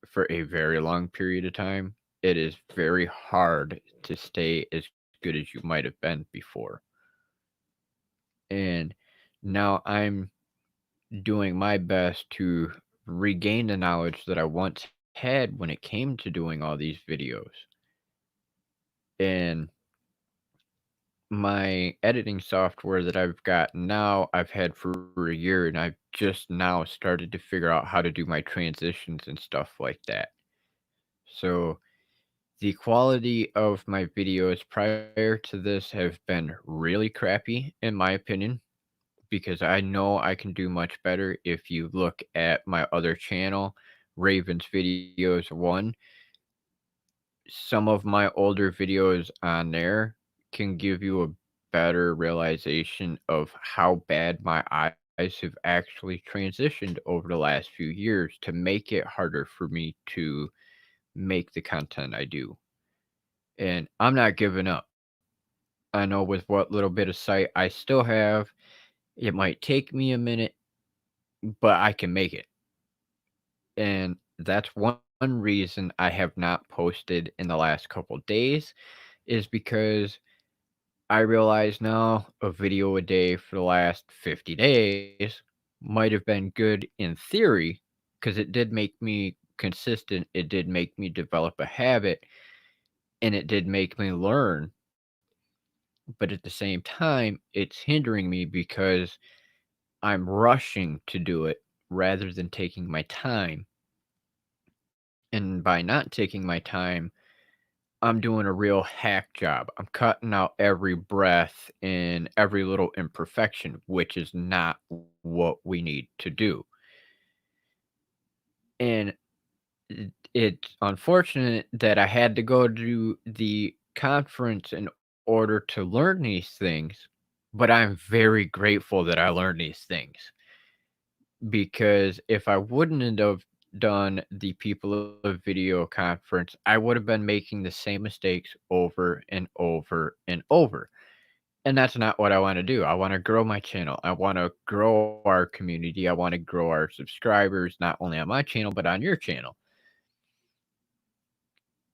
for a very long period of time, it is very hard to stay as good as you might have been before. And now I'm doing my best to regain the knowledge that I once had when it came to doing all these videos. And my editing software that I've got now, I've had for a year, and I've just now started to figure out how to do my transitions and stuff like that. So the quality of my videos prior to this have been really crappy, in my opinion, because I know I can do much better. If you look at my other channel, Raven's Videos 1, some of my older videos on there can give you a better realization of how bad my eyes have actually transitioned over the last few years to make it harder for me to make the content I do. And I'm not giving up. I know with what little bit of sight I still have, it might take me a minute, but I can make it. And that's one reason I have not posted in the last couple days, is because I realize now a video a day for the last 50 days might have been good in theory, because it did make me consistent, it did make me develop a habit, and it did make me learn. But at the same time, it's hindering me because I'm rushing to do it rather than taking my time. And by not taking my time, I'm doing a real hack job. I'm cutting out every breath and every little imperfection, which is not what we need to do. And it's unfortunate that I had to go to the conference in order to learn these things, but I'm very grateful that I learned these things, because if I wouldn't have done the People of Video conference, I would have been making the same mistakes over and over and over. And that's not what I want to do. I want to grow my channel. I want to grow our community. I want to grow our subscribers, not only on my channel, but on your channel.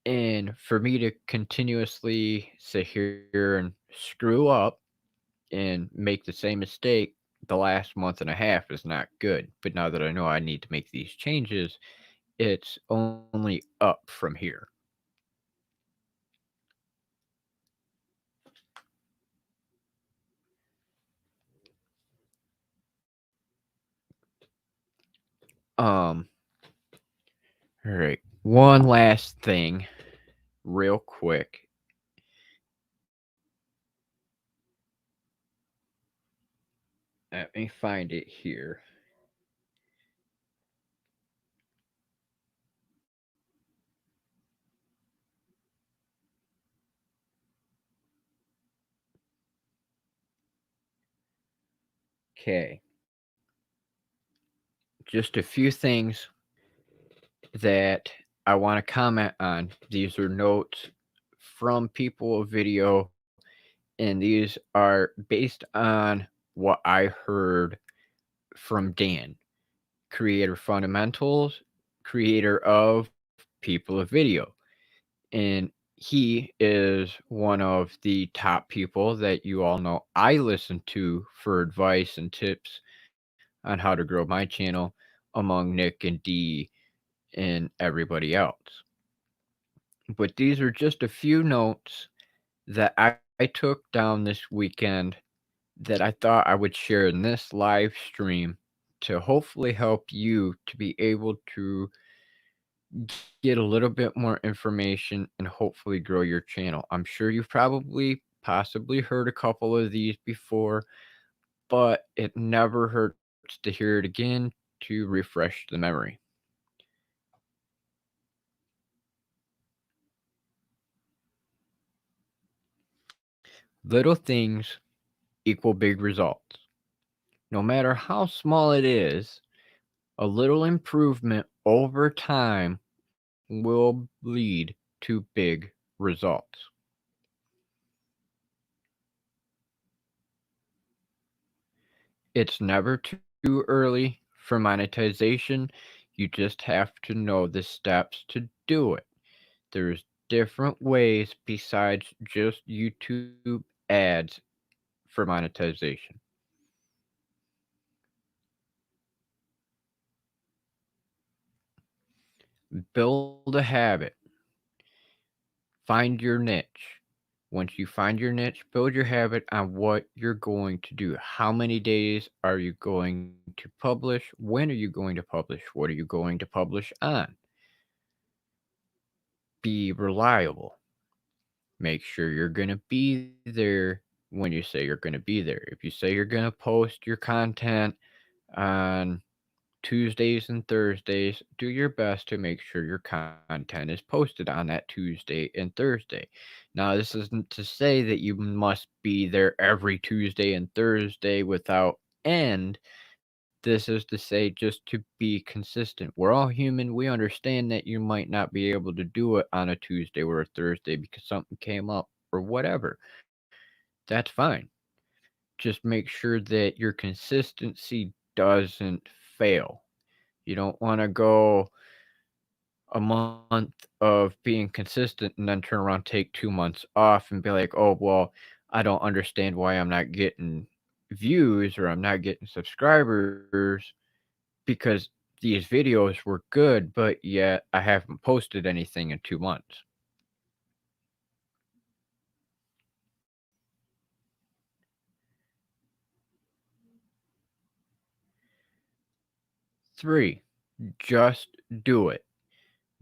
And for me to continuously sit here and screw up and make the same mistake the last month and a half is not good. But now that I know I need to make these changes, it's only up from here. Um, all right. One last thing, real quick. Let me find it here. Okay. Just a few things that I want to comment on. These are notes from People of Video, and these are based on what I heard from Dan, creator fundamentals, creator of People of Video. And he is one of the top people that you all know I listen to for advice and tips on how to grow my channel, among Nick and Dee and everybody else. But these are just a few notes that I took down this weekend that I thought I would share in this live stream to hopefully help you to be able to get a little bit more information and hopefully grow your channel. I'm sure you've probably possibly heard a couple of these before, but it never hurts to hear it again to refresh the memory. Little things equal big results. No matter how small it is, a little improvement over time will lead to big results. It's never too early for monetization. You just have to know the steps to do it. There's different ways besides just YouTube ads for monetization. Build a habit. Find your niche. Once you find your niche, build your habit on what you're going to do. How many days are you going to publish? When are you going to publish? What are you going to publish on? Be reliable. Make sure you're going to be there when you say you're going to be there. If you say you're going to post your content on Tuesdays and Thursdays, do your best to make sure your content is posted on that Tuesday and Thursday. Now, this isn't to say that you must be there every Tuesday and Thursday without end. This is to say just to be consistent. We're all human. We understand that you might not be able to do it on a Tuesday or a Thursday because something came up or whatever. That's fine. Just make sure that your consistency doesn't fail. You don't want to go a month of being consistent and then turn around, take 2 months off, and be like, oh, well, I don't understand why I'm not getting views or I'm not getting subscribers because these videos were good, but yet I haven't posted anything in 2 months. Three, just do it.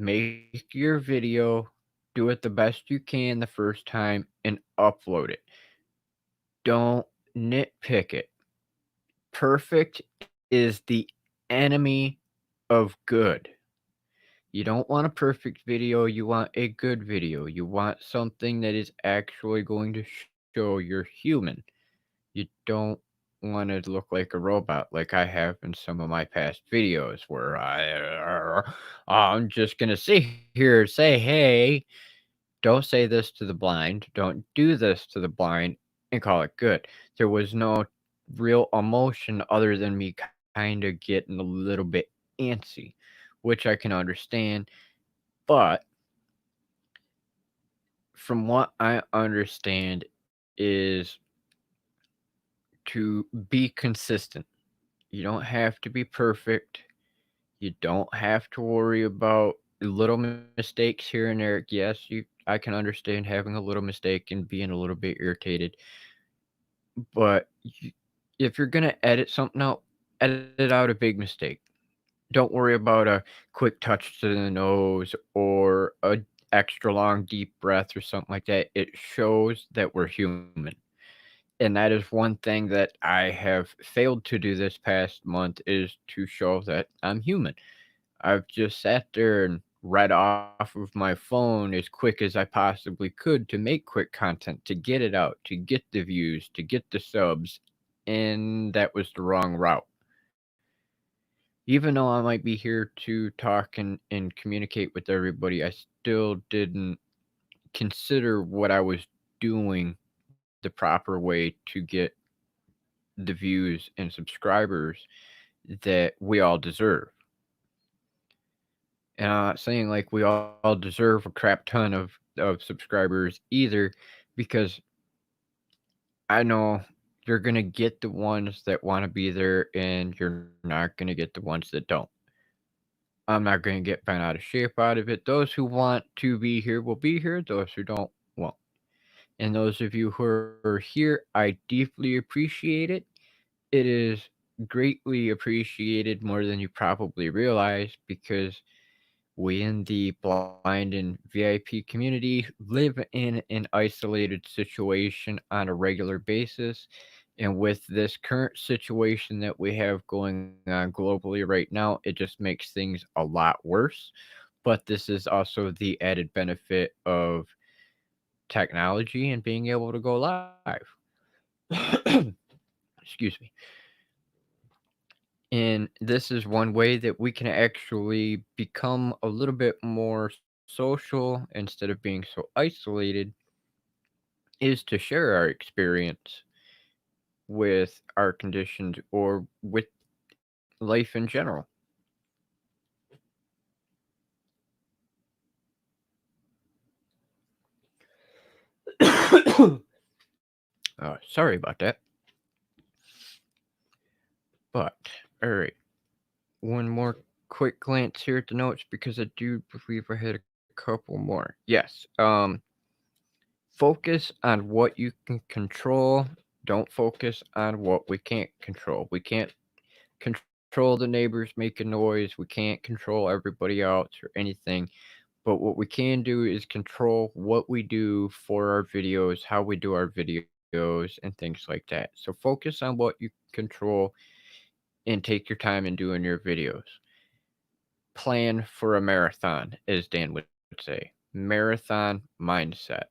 Make your video, do it the best you can the first time, and upload it. Don't nitpick it. Perfect is the enemy of good. You don't want a perfect video, you want a good video. You want something that is actually going to show you're human. You don't want to look like a robot like I have in some of my past videos where I'm just going to sit here and say, hey, don't say this to the blind, don't do this to the blind, and call it good. There was no real emotion other than me kind of getting a little bit antsy, which I can understand. But from what I understand is to be consistent. You don't have to be perfect. You don't have to worry about little mistakes here and there. Yes, I can understand having a little mistake and being a little bit irritated, but if you're gonna edit something out, edit out a big mistake. Don't worry about a quick touch to the nose or a extra long deep breath or something like that. It shows that we're human. And that is one thing that I have failed to do this past month is to show that I'm human. I've just sat there and read off of my phone as quick as I possibly could to make quick content, to get it out, to get the views, to get the subs, and that was the wrong route. Even though I might be here to talk and communicate with everybody, I still didn't consider what I was doing the proper way to get the views and subscribers that we all deserve. And I'm not saying like we all deserve a crap ton of subscribers either, because I know you're gonna get the ones that want to be there, and you're not gonna get the ones that don't. I'm not gonna get bent out of shape out of it. Those who want to be here will be here. Those who don't won't. And those of you who are here, I deeply appreciate it. It is greatly appreciated more than you probably realize, because we in the blind and VIP community live in an isolated situation on a regular basis. And with this current situation that we have going on globally right now, it just makes things a lot worse. But this is also the added benefit of technology and being able to go live. Excuse me. And this is one way that we can actually become a little bit more social instead of being so isolated is to share our experience with our conditions or with life in general. Sorry about that. But, alright, one more quick glance here at the notes because I do believe I had a couple more. Yes. Focus on what you can control. Don't focus on what we can't control. We can't control the neighbors making noise. We can't control everybody else or anything. But what we can do is control what we do for our videos, how we do our videos, and things like that. So focus on what you control and take your time in doing your videos. Plan for a marathon, as Dan would say. Marathon mindset.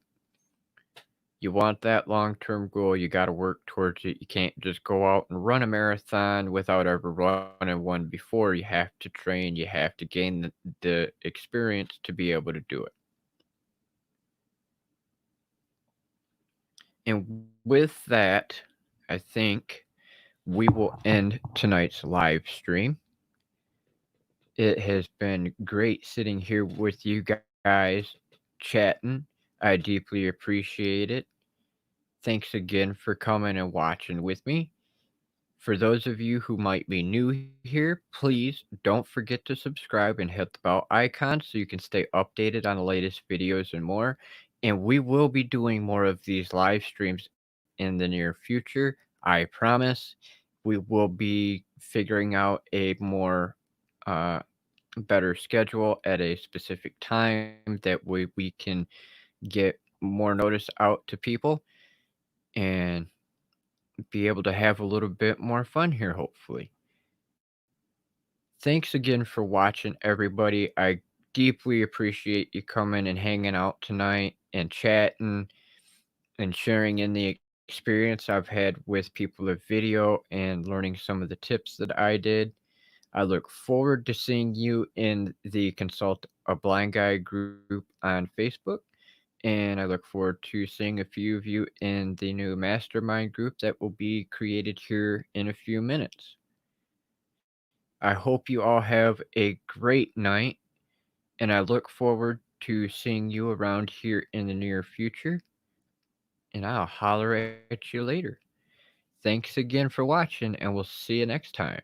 You want that long term goal, you got to work towards it. You can't just go out and run a marathon without ever running one before. You have to train, you have to gain the experience to be able to do it. And with that, I think we will end tonight's live stream. It has been great sitting here with you guys chatting. I deeply appreciate it. Thanks again for coming and watching with me. For those of you who might be new here, please don't forget to subscribe and hit the bell icon so you can stay updated on the latest videos and more. And we will be doing more of these live streams in the near future. I promise. We will be figuring out a more uh, better schedule at a specific time that we can get more notice out to people and be able to have a little bit more fun here, hopefully. Thanks again for watching, everybody. I deeply appreciate you coming and hanging out tonight and chatting and sharing in the experience I've had with people of video and learning some of the tips that I did. I look forward to seeing you in the Consult a Blind Guy group on Facebook. And I look forward to seeing a few of you in the new mastermind group that will be created here in a few minutes. I hope you all have a great night, and I look forward to seeing you around here in the near future. And I'll holler at you later. Thanks again for watching, and we'll see you next time.